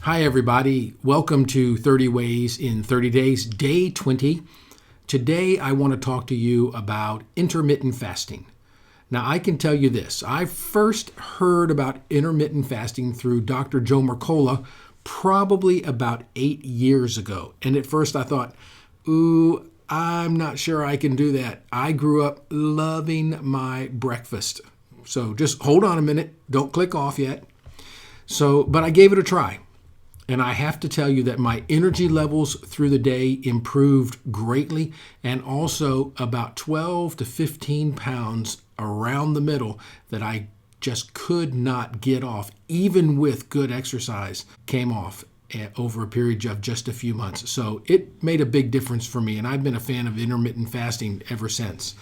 Hi everybody, welcome to 30 Ways in 30 Days, Day 20. Today I want to talk to you about intermittent fasting. Now I can tell you this, I first heard about intermittent fasting through Dr. Joe Mercola probably about 8 years ago. And at first I thought, I'm not sure I can do that. I grew up loving my breakfast. So just hold on a minute, don't click off yet. But I gave it a try. And I have to tell you that my energy levels through the day improved greatly, and also about 12 to 15 pounds around the middle that I just could not get off, even with good exercise, came off over a period of just a few months. So it made a big difference for me, and I've been a fan of intermittent fasting ever since.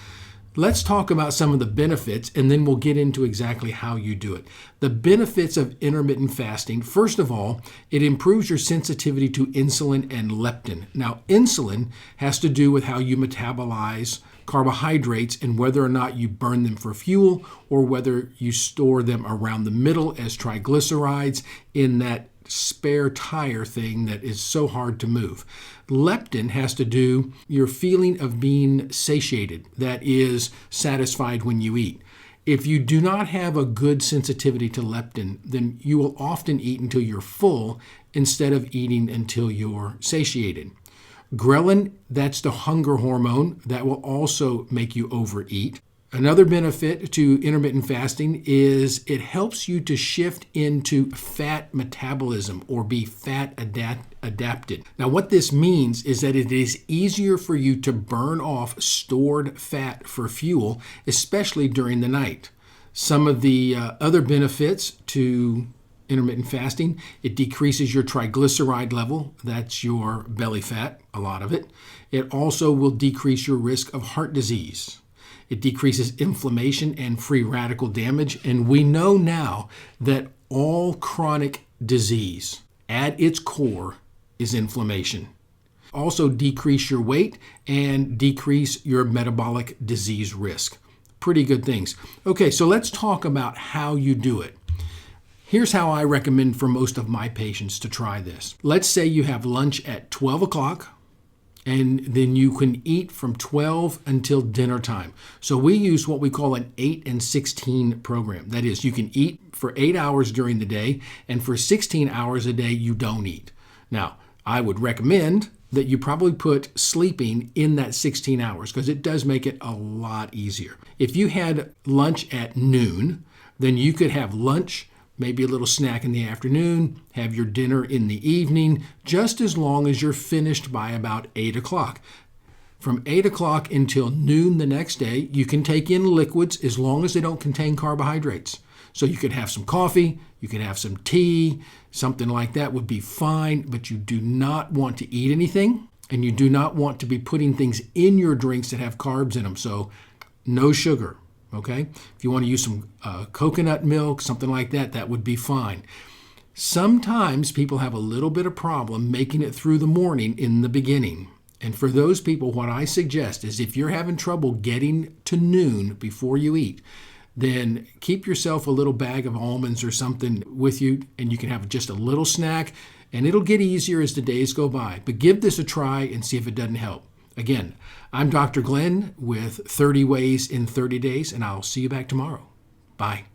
Let's talk about some of the benefits, and then we'll get into exactly how you do it. The benefits of intermittent fasting, first of all, it improves your sensitivity to insulin and leptin. Now, insulin has to do with how you metabolize carbohydrates and whether or not you burn them for fuel or whether you store them around the middle as triglycerides in that spare tire thing that is so hard to move. Leptin has to do your feeling of being satiated, that is satisfied when you eat. If you do not have a good sensitivity to leptin, then you will often eat until you're full instead of eating until you're satiated. Ghrelin, that's the hunger hormone, that will also make you overeat. Another benefit to intermittent fasting is it helps you to shift into fat metabolism or be fat adapted. Now, what this means is that it is easier for you to burn off stored fat for fuel, especially during the night. Some of the other benefits to intermittent fasting, it decreases your triglyceride level. That's your belly fat, a lot of it. It also will decrease your risk of heart disease. It decreases inflammation and free radical damage. And we know now that all chronic disease at its core is inflammation. Also decrease your weight and decrease your metabolic disease risk. Pretty good things. Okay, so let's talk about how you do it. Here's how I recommend for most of my patients to try this. Let's say you have lunch at 12 o'clock. And then you can eat from 12 until dinner time. So we use what we call an 8 and 16 program. That is, you can eat for 8 hours during the day, and for 16 hours a day, you don't eat. Now, I would recommend that you probably put sleeping in that 16 hours because it does make it a lot easier. If you had lunch at noon, then you could have lunch, maybe a little snack in the afternoon, have your dinner in the evening, just as long as you're finished by about 8 o'clock. From 8 o'clock until noon the next day, you can take in liquids as long as they don't contain carbohydrates. So you could have some coffee, you could have some tea, something like that would be fine, but you do not want to eat anything, and you do not want to be putting things in your drinks that have carbs in them. So no sugar. Okay, if you want to use some coconut milk, something like that, that would be fine. Sometimes people have a little bit of problem making it through the morning in the beginning. And for those people, what I suggest is if you're having trouble getting to noon before you eat, then keep yourself a little bag of almonds or something with you, and you can have just a little snack, and it'll get easier as the days go by. But give this a try and see if it doesn't help. Again, I'm Dr. Glenn with 30 Ways in 30 Days, and I'll see you back tomorrow. Bye.